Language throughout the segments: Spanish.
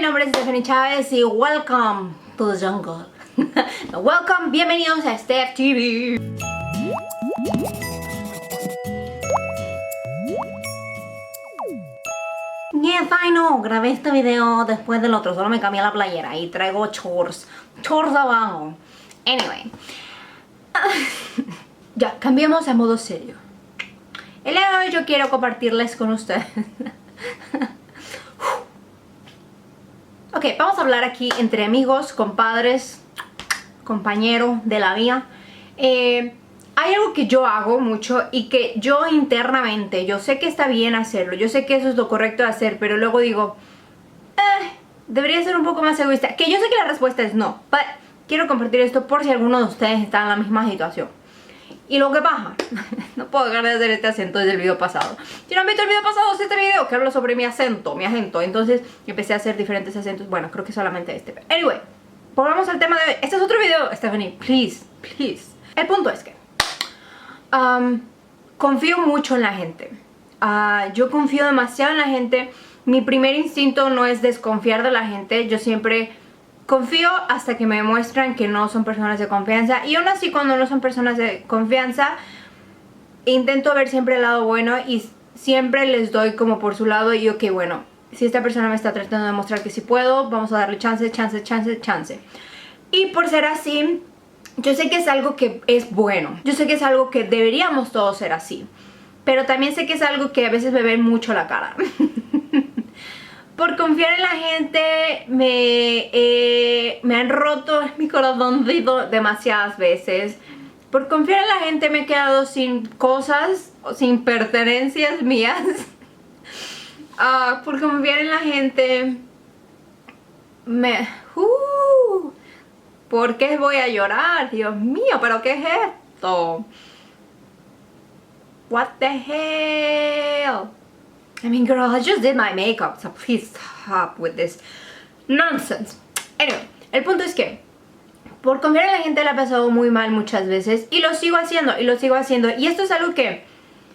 nombre es Stephanie Chávez y welcome to the jungle. Welcome, bienvenidos a Steph TV. Yes, I know, grabé este video después del otro, solo me cambié la playera y traigo shorts abajo. Anyway, ya, cambiemos a modo serio. El día de hoy yo quiero compartirles con ustedes. Ok, vamos a hablar aquí entre amigos, compadres, compañeros de la vida. Hay algo que yo hago mucho y que yo internamente, yo sé que está bien hacerlo, yo sé que eso es lo correcto de hacer, pero luego digo, debería ser un poco más egoísta. Que yo sé que la respuesta es no, pero quiero compartir esto por si alguno de ustedes está en la misma situación. Y lo que pasa, no puedo dejar de hacer este acento desde el video pasado. Si no han visto el video pasado, es este video que habla sobre mi acento. Entonces empecé a hacer diferentes acentos. Bueno, creo que solamente este. Anyway, volvamos al tema de hoy. Este es otro video, Stephanie, please. El punto es que confío mucho en la gente. Yo confío demasiado en la gente. Mi primer instinto no es desconfiar de la gente. Yo siempre confío hasta que me demuestran que no son personas de confianza. Y aún así, cuando no son personas de confianza, intento ver siempre el lado bueno y siempre les doy como por su lado. Y ok, bueno, si esta persona me está tratando de demostrar que sí puedo, vamos a darle chance. Y por ser así, yo sé que es algo que es bueno. Yo sé que es algo que deberíamos todos ser así. Pero también sé que es algo que a veces me ven mucho la cara. Por confiar en la gente me han roto mi corazoncito demasiadas veces. Por confiar en la gente me he quedado sin cosas, sin pertenencias mías. Por confiar en la gente ¿por qué voy a llorar? Dios mío, ¿pero qué es esto? What the hell? I mean, girl, I just did my makeup, so please stop with this nonsense. Anyway, el punto es que por confiar en la gente la he pasado muy mal muchas veces y lo sigo haciendo. Y esto es algo que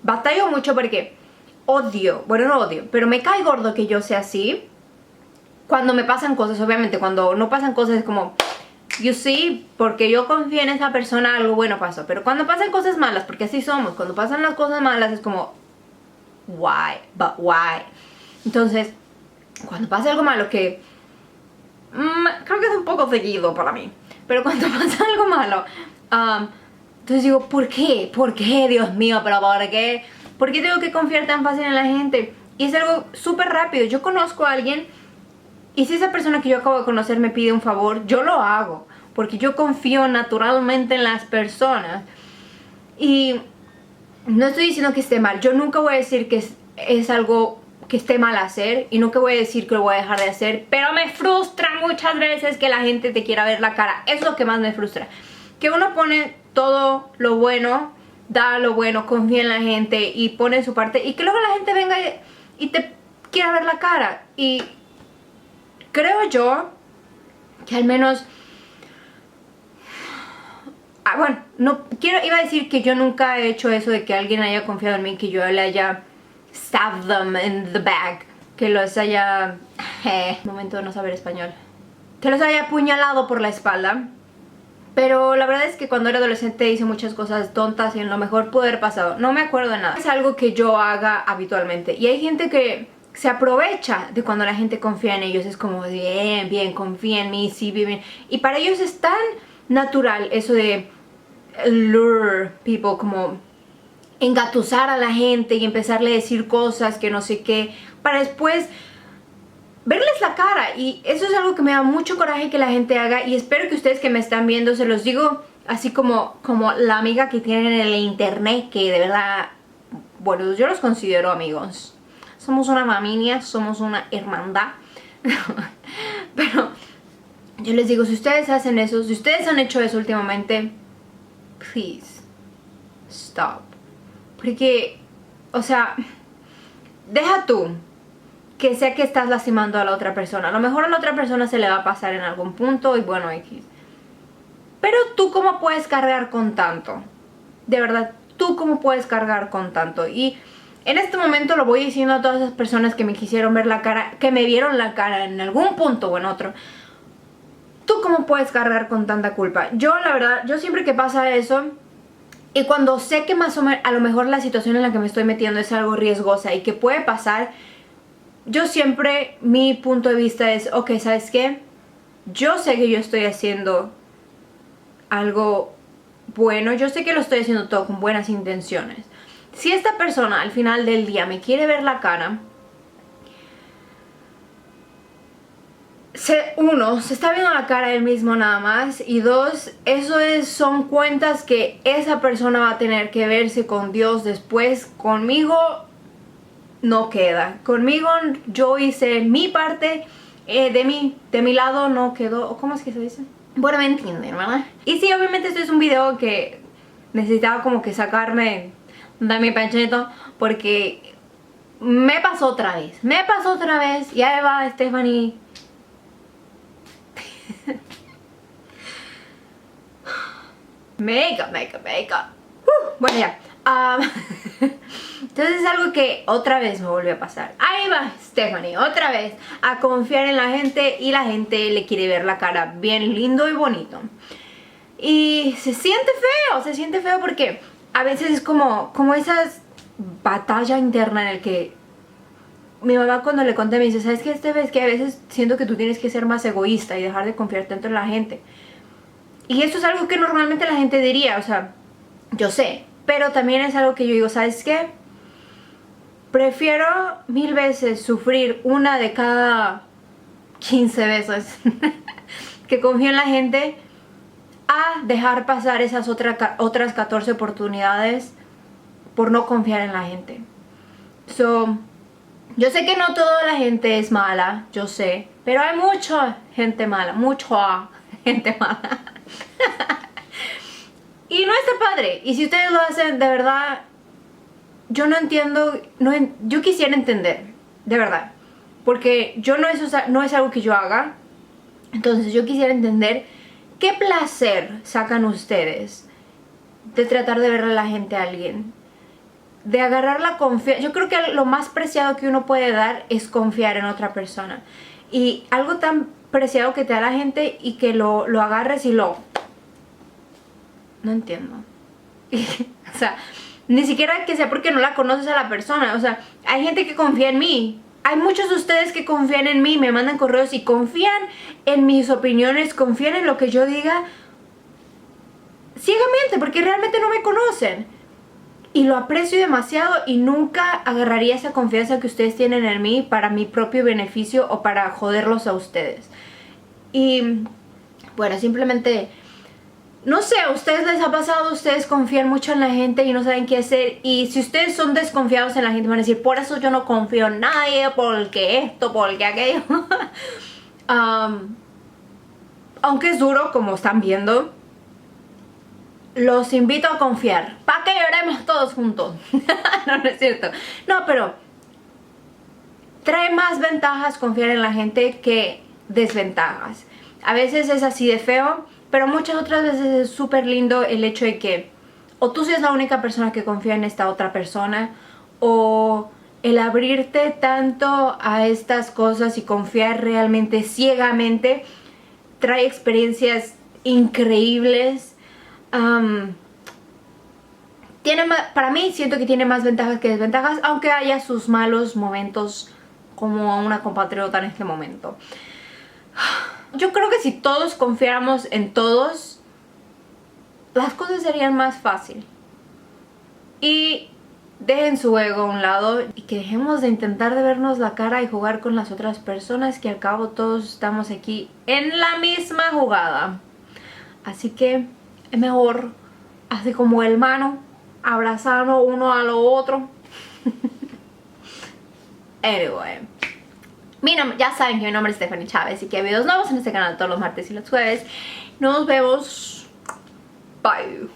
batallo mucho porque odio, bueno, no odio, pero me cae gordo que yo sea así. Cuando me pasan cosas, obviamente, cuando no pasan cosas es como, you see, porque yo confío en esa persona, algo bueno pasó. Pero cuando pasan cosas malas, porque así somos, cuando pasan las cosas malas es como, why? But why? Entonces, cuando pasa algo malo que creo que es un poco seguido para mí, pero cuando pasa algo malo, entonces digo, ¿por qué? ¿Por qué, Dios mío? ¿Pero por qué? ¿Por qué tengo que confiar tan fácil en la gente? Y es algo súper rápido. Yo conozco a alguien y si esa persona que yo acabo de conocer me pide un favor, yo lo hago, porque yo confío naturalmente en las personas. Y no estoy diciendo que esté mal. Yo nunca voy a decir que es algo que esté mal hacer. Y nunca voy a decir que lo voy a dejar de hacer. Pero me frustra muchas veces que la gente te quiera ver la cara. Eso es lo que más me frustra. Que uno pone todo lo bueno, da lo bueno, confía en la gente y pone su parte. Y que luego la gente venga y te quiera ver la cara. Y creo yo que al menos... bueno, iba a decir que yo nunca he hecho eso de que alguien haya confiado en mí, que yo le haya stabbed them in the back, que los haya, momento de no saber español, que los haya apuñalado por la espalda. Pero la verdad es que cuando era adolescente hice muchas cosas tontas y en lo mejor pudo haber pasado. No me acuerdo de nada. Es algo que yo haga habitualmente. Y hay gente que se aprovecha de cuando la gente confía en ellos. Es como, bien, confía en mí, sí, bien. Y para ellos es tan natural eso de lure people, como engatusar a la gente y empezarle a decir cosas que no sé qué, para después verles la cara. Y eso es algo que me da mucho coraje que la gente haga. Y espero que ustedes que me están viendo, se los digo así como la amiga que tienen en el internet, que de verdad, bueno, yo los considero amigos. Somos una familia, somos una hermandad. Pero yo les digo, si ustedes hacen eso, si ustedes han hecho eso últimamente, please, stop. Porque, o sea, deja tú que sea que estás lastimando a la otra persona. A lo mejor a la otra persona se le va a pasar en algún punto y bueno, X. Pero tú, ¿cómo puedes cargar con tanto? De verdad, ¿tú cómo puedes cargar con tanto? Y En este momento lo voy diciendo a todas esas personas que me quisieron ver la cara, que me vieron la cara en algún punto o en otro. ¿Tú cómo puedes cargar con tanta culpa? Yo, la verdad, yo siempre que pasa eso, y cuando sé que más o menos, a lo mejor la situación en la que me estoy metiendo es algo riesgosa y que puede pasar, yo siempre, mi punto de vista es, ok, ¿sabes qué? Yo sé que yo estoy haciendo algo bueno, yo sé que lo estoy haciendo todo con buenas intenciones. Si esta persona al final del día me quiere ver la cara, uno, se está viendo la cara él mismo nada más, y dos, son cuentas que esa persona va a tener que verse con Dios después. Conmigo no queda. Conmigo yo hice mi parte, de mi lado no quedó. ¿Cómo es que se dice? Bueno, me entienden, ¿verdad? Y sí, obviamente este es un video que necesitaba como que sacarme de mi pechito, porque me pasó otra vez, y ahí va Stephanie. Makeup. Bueno, ya. Entonces es algo que otra vez me volvió a pasar. Ahí va Stephanie, otra vez, a confiar en la gente, y la gente le quiere ver la cara bien lindo y bonito. Y se siente feo porque a veces es como esas batalla interna en el que mi mamá, cuando le conté, me dice, ¿sabes qué, Steph? Es que a veces siento que tú tienes que ser más egoísta y dejar de confiar tanto en la gente. Y esto es algo que normalmente la gente diría, o sea, yo sé, pero también es algo que yo digo, ¿sabes qué? Prefiero 1000 veces sufrir una de cada 15 veces que confío en la gente, a dejar pasar esas otras 14 oportunidades por no confiar en la gente. Yo sé que no toda la gente es mala, yo sé, pero hay mucha gente mala, y no está padre. Y si ustedes lo hacen, de verdad, yo no entiendo, yo quisiera entender, de verdad, porque no es algo que yo haga. Entonces yo quisiera entender qué placer sacan ustedes de tratar de verle a la gente a alguien, de agarrar la confianza. Yo creo que lo más preciado que uno puede dar es confiar en otra persona, y algo tan preciado que te da la gente y que lo agarres y no entiendo. O sea, ni siquiera que sea porque no la conoces a la persona. O sea, hay gente que confía en mí. Hay muchos de ustedes que confían en mí, me mandan correos y confían en mis opiniones, confían en lo que yo diga ciegamente, porque realmente no me conocen. Y lo aprecio demasiado, y nunca agarraría esa confianza que ustedes tienen en mí para mi propio beneficio o para joderlos a ustedes. Y bueno, simplemente, no sé, ¿a ustedes les ha pasado? Ustedes confían mucho en la gente y no saben qué hacer. Y si ustedes son desconfiados en la gente, van a decir, por eso yo no confío en nadie, porque esto, porque aquello. Aunque es duro, como están viendo, los invito a confiar, para que lloremos todos juntos. No, no es cierto. No, pero trae más ventajas confiar en la gente que desventajas. A veces es así de feo, pero muchas otras veces es súper lindo el hecho de que o tú seas la única persona que confía en esta otra persona, o el abrirte tanto a estas cosas y confiar realmente ciegamente trae experiencias increíbles. Para mí siento que tiene más ventajas que desventajas, aunque haya sus malos momentos, como a una compatriota en este momento. Yo creo que si todos confiáramos en todos, las cosas serían más fácil. Y dejen su ego a un lado y que dejemos de intentar de vernos la cara y jugar con las otras personas, que al cabo todos estamos aquí en la misma jugada. Así que es mejor, así como hermano, abrazarnos uno a lo otro. Anyway, ya saben que mi nombre es Stephanie Chávez y que hay videos nuevos en este canal todos los martes y los jueves. Nos vemos. Bye.